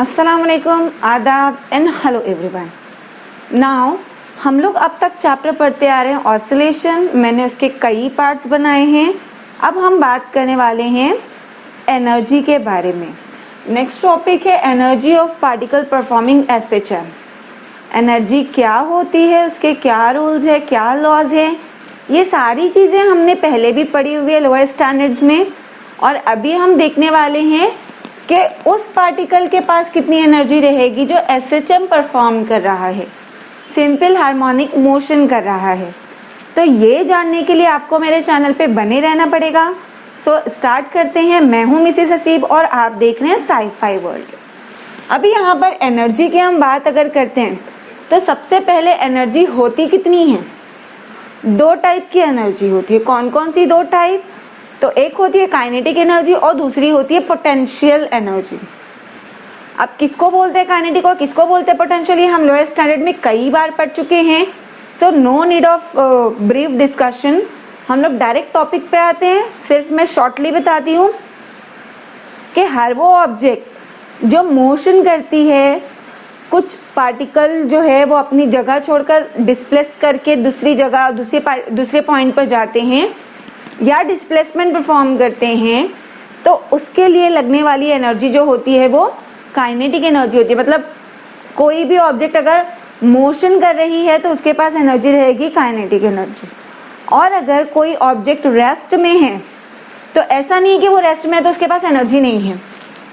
अस्सलाम वालेकुम, आदाब एंड हेलो एवरीवन। नाउ हम लोग अब तक चैप्टर पढ़ते आ रहे हैं ऑसिलेशन। मैंने उसके कई पार्ट्स बनाए हैं। अब हम बात करने वाले हैं एनर्जी के बारे में। नेक्स्ट टॉपिक है energy of particle performing SHM. Energy क्या होती है, उसके क्या रूल्स है, क्या लॉज है, ये सारी चीज़ें हमने पहले भी पढ़ी हुई है लोअर स्टैंडर्ड्स में। और अभी हम देखने वाले हैं कि उस पार्टिकल के पास कितनी एनर्जी रहेगी जो एसएचएम परफॉर्म कर रहा है, सिंपल हार्मोनिक मोशन कर रहा है। तो ये जानने के लिए आपको मेरे चैनल पे बने रहना पड़ेगा। सो स्टार्ट करते हैं। मैं हूँ मिसेस हसीब और आप देख रहे हैं साई-फाई वर्ल्ड। अभी यहाँ पर एनर्जी की हम बात अगर करते हैं तो सबसे पहले एनर्जी होती कितनी है? दो टाइप की एनर्जी होती है। कौन कौन सी दो टाइप? तो एक होती है काइनेटिक एनर्जी और दूसरी होती है पोटेंशियल एनर्जी। अब किसको बोलते हैं काइनेटिक और किसको बोलते हैं पोटेंशियल, ये हम लोअर स्टैंडर्ड में कई बार पढ़ चुके हैं। So no need of brief discussion. हम लोग डायरेक्ट टॉपिक पे आते हैं। सिर्फ मैं शॉर्टली बताती हूँ कि हर वो ऑब्जेक्ट जो मोशन करती है, कुछ पार्टिकल जो है वो अपनी जगह छोड़कर डिस्प्लेस करके दूसरी जगह दूसरे पॉइंट पर जाते हैं या डिस्प्लेसमेंट परफॉर्म करते हैं, तो उसके लिए लगने वाली एनर्जी जो होती है वो काइनेटिक एनर्जी होती है। मतलब कोई भी ऑब्जेक्ट अगर मोशन कर रही है तो उसके पास एनर्जी रहेगी काइनेटिक एनर्जी। और अगर कोई ऑब्जेक्ट रेस्ट में है तो ऐसा नहीं है कि वो रेस्ट में है तो उसके पास एनर्जी नहीं है,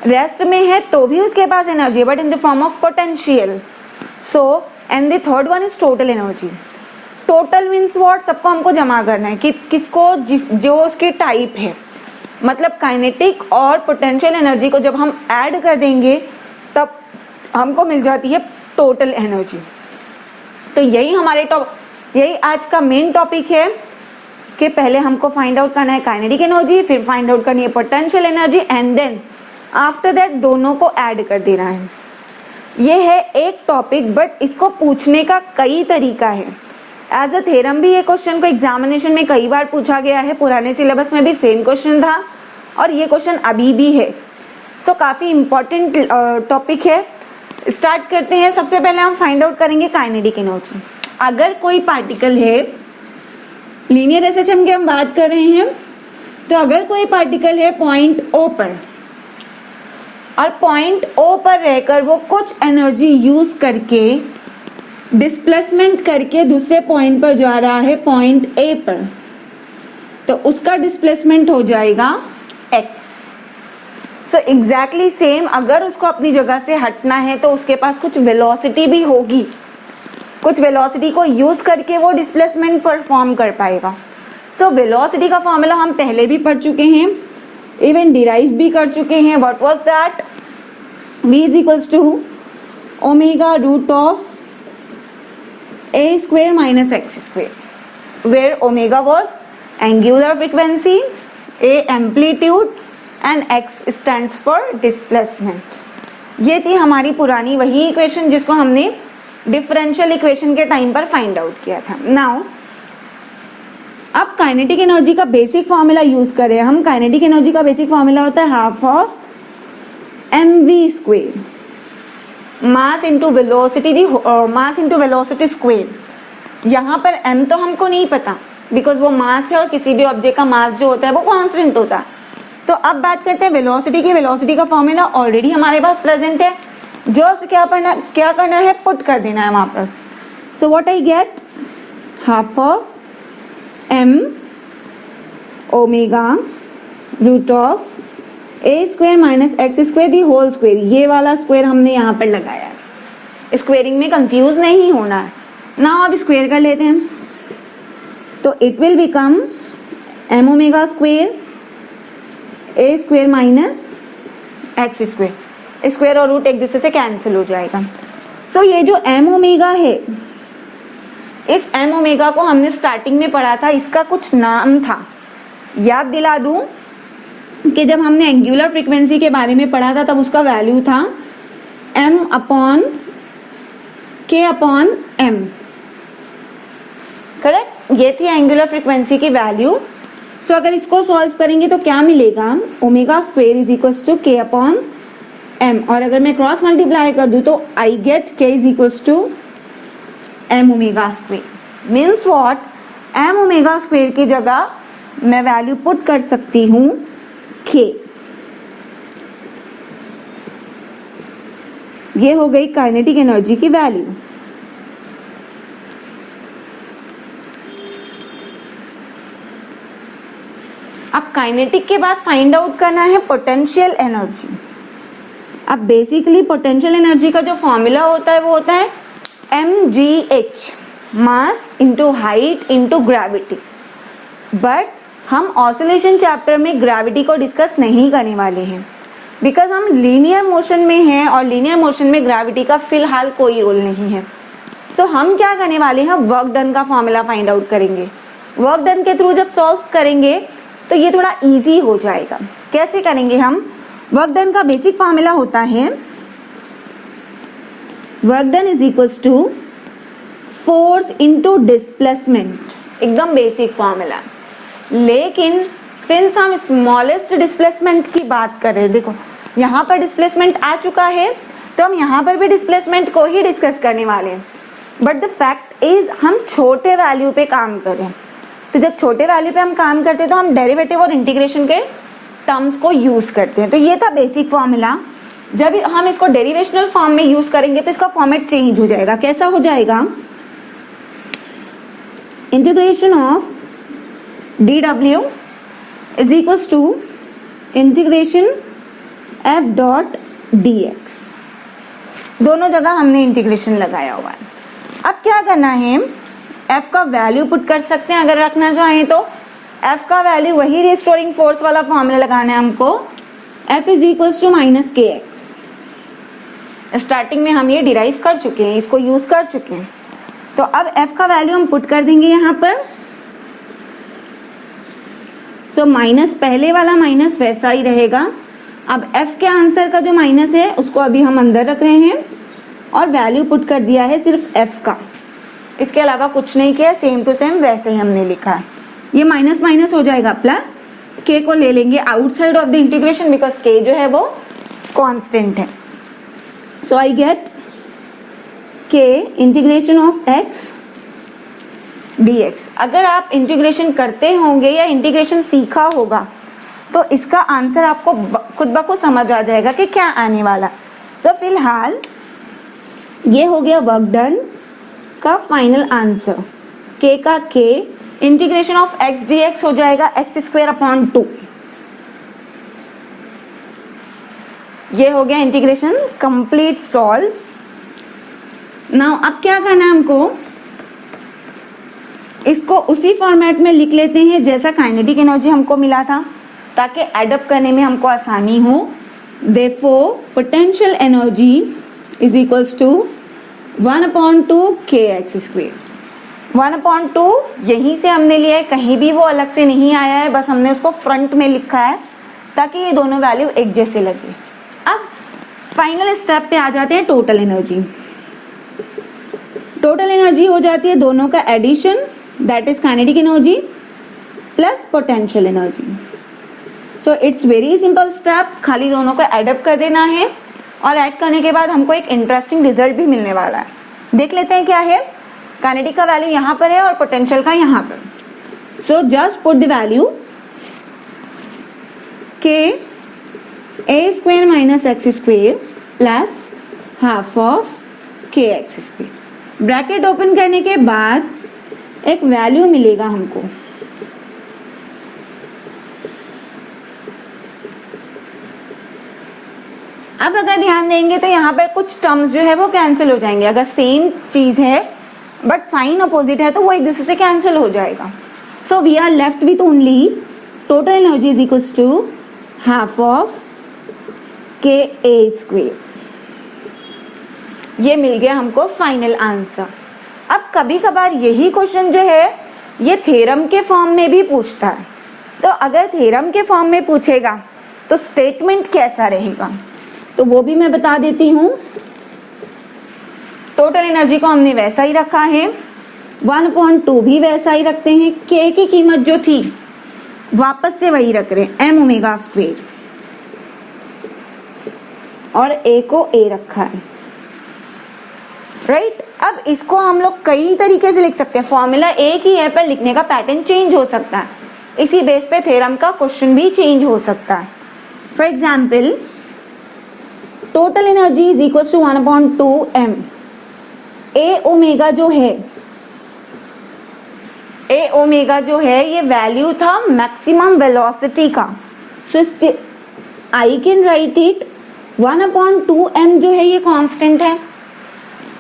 रेस्ट में है तो भी उसके पास एनर्जी है, but in the form of potential. So and the third one is total energy. Total means what? सबको हमको जमा करना है कि किसको जो उसके टाइप है। मतलब काइनेटिक और पोटेंशियल एनर्जी को जब हम ऐड कर देंगे तब हमको मिल जाती है टोटल एनर्जी। तो यही आज का मेन टॉपिक है कि पहले हमको फाइंड आउट करना है काइनेटिक एनर्जी, फिर फाइंड आउट करनी है potential energy and then after that दोनों को ऐड कर देना है। ये है एक टॉपिक, बट इसको पूछने का कई तरीका है। एज अ थ्योरम भी ये क्वेश्चन को एग्जामिनेशन में कई बार पूछा गया है। पुराने सिलेबस में भी सेम क्वेश्चन था और ये क्वेश्चन अभी भी है। सो काफ़ी इम्पोर्टेंट टॉपिक है। स्टार्ट करते हैं। सबसे पहले हम फाइंड आउट करेंगे काइनेटिक एनर्जी। अगर कोई पार्टिकल है, लीनियर एसएचएम की हम बात कर रहे हैं, तो अगर कोई पार्टिकल है पॉइंट O पर और पॉइंट O पर रहकर वो कुछ एनर्जी यूज करके डिस्प्लेसमेंट करके दूसरे पॉइंट पर जा रहा है पॉइंट A पर, तो उसका डिस्प्लेसमेंट हो जाएगा x। सो एग्जैक्टली सेम, अगर उसको अपनी जगह से हटना है तो उसके पास कुछ वेलोसिटी भी होगी, कुछ वेलोसिटी को यूज करके वो डिस्प्लेसमेंट परफॉर्म कर पाएगा। सो वेलोसिटी का फॉर्मूला हम पहले भी पढ़ चुके हैं, इवन डिराइव भी कर चुके हैं। What was that? v is equals to omega root of a square minus x square, where omega was angular frequency, a amplitude and x stands for displacement। ये थी हमारी पुरानी वही इक्वेशन जिसको हमने डिफरेंशियल इक्वेशन के टाइम पर find out किया था। नाउ अब काइनेटिक एनर्जी का बेसिक फॉर्मूला यूज करें हम। काइनेटिक एनर्जी का बेसिक फॉर्मूला होता है half of mv square, mass into velocity, mass into velocity square. यहाँ पर m तो हमको नहीं पता बिकॉज वो मास है और किसी भी ऑब्जेक्ट का मास जो होता है वो कांस्टेंट होता है। तो अब बात करते हैं वेलोसिटी की। वेलोसिटी का फॉर्मूला ऑलरेडी हमारे पास प्रेजेंट है, जस्ट क्या करना है, पुट कर देना है वहां पर। So what I get? Half of m omega root of a square minus x square the whole square. ये वाला स्क्वायर हमने यहाँ पर लगाया है, स्क्वेयरिंग में कंफ्यूज नहीं होना है ना। अब स्क्वायर कर लेते हैं तो it will become m omega square a square minus x square. Square और रूट एक दूसरे से कैंसिल हो जाएगा। सो ये जो m ओमेगा है, इस m ओमेगा को हमने स्टार्टिंग में पढ़ा था, इसका कुछ नाम था। याद दिला दूं कि जब हमने एंगुलर फ्रीक्वेंसी के बारे में पढ़ा था तब उसका वैल्यू था m upon k upon m, correct? ये थी एंगुलर फ्रीक्वेंसी की वैल्यू। सो अगर इसको सॉल्व करेंगे तो क्या मिलेगा? Omega square is equals to k upon m, और अगर मैं क्रॉस मल्टीप्लाई कर दूं तो I get k is equals to m omega square. Means what, m omega square की जगह मैं वैल्यू पुट कर सकती हूँ k। ये हो गई काइनेटिक एनर्जी की वैल्यू। अब काइनेटिक के बाद फाइंड आउट करना है पोटेंशियल एनर्जी। अब बेसिकली पोटेंशियल एनर्जी का जो फॉर्मूला होता है वो होता है mgh, mass into height into gravity. But हम ऑसिलेशन चैप्टर में ग्रेविटी को डिस्कस नहीं करने वाले हैं, बिकॉज हम लीनियर मोशन में हैं और लीनियर मोशन में ग्रेविटी का फिलहाल कोई रोल नहीं है। सो हम क्या करने वाले हैं, वर्क डन का फॉर्मूला फाइंड आउट करेंगे। वर्क डन के थ्रू जब सॉल्व करेंगे तो ये थोड़ा इजी हो जाएगा। कैसे करेंगे हम, वर्क डन का बेसिक फॉर्मूला होता है work done is equals to force into displacement, एकदम बेसिक फॉर्मूला। लेकिन सिंस हम स्मॉलेस्ट डिस्प्लेसमेंट की बात कर रहे हैं, देखो यहाँ पर डिस्प्लेसमेंट आ चुका है तो हम यहाँ पर भी डिस्प्लेसमेंट को ही डिस्कस करने वाले हैं। बट द फैक्ट इज हम छोटे वैल्यू पे काम कर रहे हैं, तो जब छोटे वैल्यू पे हम काम करते हैं तो हम डेरिवेटिव और इंटीग्रेशन के टर्म्स को यूज करते हैं। तो ये था बेसिक फॉर्मूला। जब हम इसको डेरिवेशनल फॉर्म में यूज करेंगे तो इसका फॉर्मेट चेंज हो जाएगा। कैसा हो जाएगा, integration of dw is equals to integration f dot dx। दोनों जगह हमने इंटीग्रेशन लगाया हुआ है। अब क्या करना है, f का वैल्यू पुट कर सकते हैं अगर रखना चाहें तो। f का वैल्यू वही रिस्टोरिंग फोर्स वाला फॉर्मूला लगाना है हमको, f is equals to minus k x. Starting में हम ये डिराइव कर चुके हैं, इसको यूज कर चुके हैं। तो अब f का वैल्यू हम पुट कर देंगे यहाँ पर। सो माइनस, पहले वाला माइनस वैसा ही रहेगा। अब f के आंसर का जो माइनस है उसको अभी हम अंदर रख रहे हैं और वैल्यू पुट कर दिया है सिर्फ f का, इसके अलावा कुछ नहीं किया, सेम टू सेम वैसे ही हमने लिखा है। ये माइनस माइनस हो जाएगा प्लस, k को ले लेंगे outside of the integration because k जो है वो कांस्टेंट है। So I get k integration of x dx। अगर आप इंटीग्रेशन करते होंगे या इंटीग्रेशन सीखा होगा तो इसका आंसर आपको खुद ब खुद समझ आ जाएगा कि क्या आने वाला। सो फिलहाल ये हो गया वर्क डन का फाइनल आंसर। k का k integration of x dx हो जाएगा x स्क्वायर अपॉन 2। ये हो गया इंटीग्रेशन कंप्लीट सॉल्व। नाउ अब क्या करना है हमको, इसको उसी फॉर्मेट में लिख लेते हैं जैसा काइनेटिक एनर्जी हमको मिला था, ताकि एडअप करने में हमको आसानी हो। Therefore potential energy is equals to 1/2 kx square. 1/2 यहीं से हमने लिया है, कहीं भी वो अलग से नहीं आया है, बस हमने उसको फ्रंट में लिखा है ताकि ये दोनों वैल्यू एक जैसे लगे। अब फाइनल स्टेप पे आ जाते हैं टोटल एनर्जी। टोटल एनर्जी हो जाती है दोनों का addition, that is kinetic energy plus potential energy. So it's very simple step, खाली दोनों को एडअप कर देना है और ऐड करने के बाद हमको एक इंटरेस्टिंग रिजल्ट भी मिलने वाला है। देख लेते हैं क्या है। काइनेटिक का वैल्यू यहाँ पर है और पोटेंशियल का यहाँ पर। So just put the value k a square minus x square plus half of के एक्स स्क्वायर। ब्रैकेट ओपन करने के बाद एक वैल्यू मिलेगा हमको। अब अगर ध्यान देंगे तो यहाँ पर कुछ टर्म्स जो है वो कैंसिल हो जाएंगे। अगर सेम चीज है बट साइन अपोजिट है तो वो एक दूसरे से कैंसिल हो जाएगा। So we are left with only total energy is equals to half of k a square. ये मिल गया हमको फाइनल आंसर। अब कभी कभार यही क्वेश्चन जो है ये थ्योरम के फॉर्म में भी पूछता है, तो अगर थ्योरम के फॉर्म में पूछेगा तो स्टेटमेंट कैसा रहेगा तो वो भी मैं बता देती हूँ। टोटल एनर्जी को हमने वैसा ही रखा है, 1/2 भी वैसा ही रखते हैं, k की कीमत जो थी वापस से वही रख रहे हैं m ओमेगा स्क्वेयर। और ए को ए रखा है, राइट। अब इसको हम लोग कई तरीके से लिख सकते हैं, फॉर्मूला एक ही है पर लिखने का पैटर्न चेंज हो सकता है, इसी बेस पे थ्योरम का क्वेश्चन भी चेंज हो सकता है। For example, total energy is equal to 1/2m। A omega जो है ये वैल्यू था मैक्सिमम वेलोसिटी का, so I can write it 1/2m जो है ये कांस्टेंट है।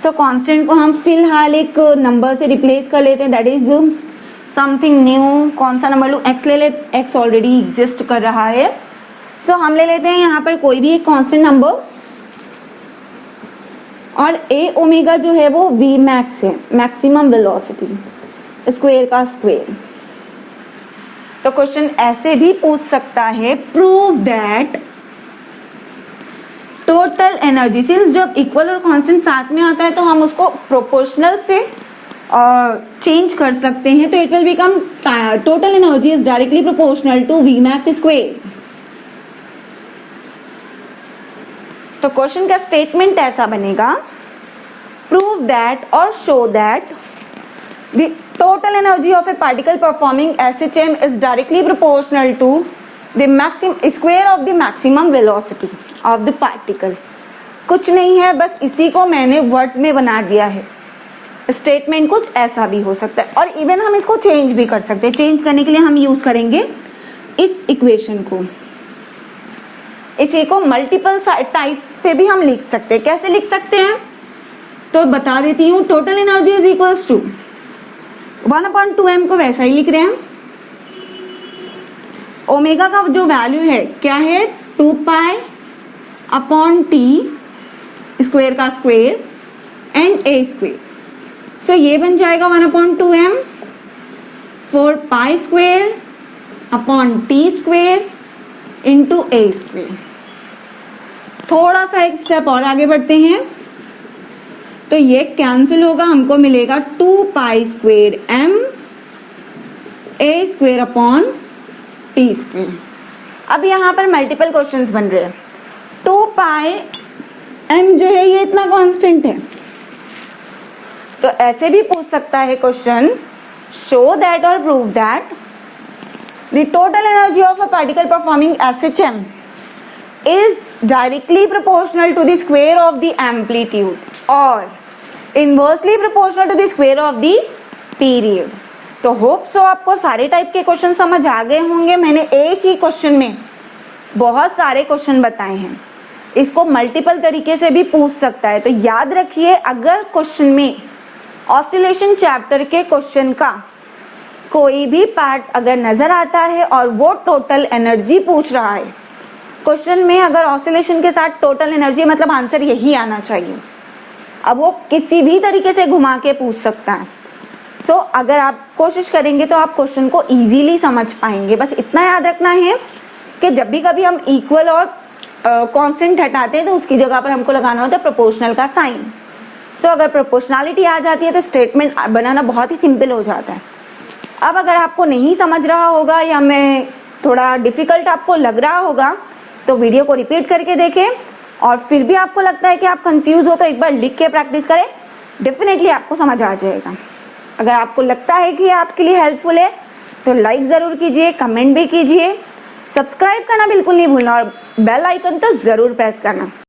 सो कांस्टेंट को हम फिलहाल एक नंबर से रिप्लेस कर लेते हैं, दैट इज समथिंग न्यू। कौन सा नंबर लूँ? x ले ले, x ऑलरेडी एग्जिस्ट कर रहा है। सो हम ले लेते हैं यहाँ पर कोई भी एक कांस्टेंट नंबर, और a ओमेगा जो है वो v मैक्स है, मैक्सिमम वेलोसिटी, स्क्वायर का स्क्वायर। तो क्वेश्चन ऐसे भी पूछ सकता है, prove that total energy, since जब इक्वल और कांस्टेंट साथ में आता है तो हम उसको प्रोपोर्शनल से चेंज कर सकते हैं, तो it will become total energy is directly proportional to V max square. तो क्वेश्चन का स्टेटमेंट ऐसा बनेगा, प्रूव दैट और show that the total energy of a particle performing SHM is directly proportional to the maximum square of the maximum velocity of the particle. कुछ नहीं है, बस इसी को मैंने वर्ड्स में बना दिया है। स्टेटमेंट कुछ ऐसा भी हो सकता है, और इवन हम इसको चेंज भी कर सकते हैं। चेंज करने के लिए हम यूज करेंगे इस इक्वेशन को। इसी को मल्टीपल टाइप्स पे भी हम लिख सकते हैं। कैसे लिख सकते हैं तो बता देती हूँ। Total energy is equals to 1/2m को वैसा ही लिख रहे हैं। ओमेगा का जो वैल्यू है क्या है, 2π/T स्क्वायर का स्क्वायर एंड a स्क्वायर। सो ये बन जाएगा 1/2m 4π² T² into a square. थोड़ा सा एक स्टेप और आगे बढ़ते हैं, तो ये कैंसिल होगा, हमको मिलेगा 2π² a²/T²। अब यहाँ पर मल्टीपल क्वेश्चंस बन रहे हैं। 2πm जो है ये इतना कांस्टेंट है, तो ऐसे भी पूछ सकता है क्वेश्चन, शो दैट और prove that the total energy of a particle performing SHM is directly proportional to the square of the amplitude or inversely proportional to the square of the period। तो hope so आपको सारे type के question समझ आ गए होंगे। मैंने एक ही question में बहुत सारे क्वेश्चन बताए हैं, इसको मल्टीपल तरीके से भी पूछ सकता है। तो याद रखिए, अगर क्वेश्चन में ऑसिलेशन चैप्टर के क्वेश्चन का कोई भी पार्ट अगर नजर आता है और वो टोटल एनर्जी पूछ रहा है, क्वेश्चन में अगर ऑसिलेशन के साथ टोटल एनर्जी, मतलब आंसर यही आना चाहिए। अब वो किसी भी तरीके से घुमा के पूछ सकता है। सो अगर आप कोशिश करेंगे तो आप क्वेश्चन को इजीली समझ पाएंगे। बस इतना याद रखना है कि जब भी कभी हम इक्वल और कांस्टेंट हटाते हैं तो उसकी जगह पर हमको लगाना होता है प्रोपोर्शनल का साइन। सो अगर प्रोपोर्शनलिटी आ जाती है तो स्टेटमेंट बनाना बहुत ही सिंपल हो जाता है। अब अगर आपको नहीं समझ रहा होगा या मैं थोड़ा डिफिकल्ट आपको लग रहा होगा तो वीडियो को रिपीट करके देखें, और फिर भी आपको लगता है कि आप कंफ्यूज हो तो एक बार लिख के प्रैक्टिस करें, डेफिनेटली आपको समझ आ जाएगा। अगर आपको लगता है कि आपके लिए हेल्पफुल है तो लाइक ज़रूर कीजिए, कमेंट भी कीजिए, सब्सक्राइब करना बिल्कुल नहीं भूलना और बेल आइकन तो ज़रूर प्रेस करना।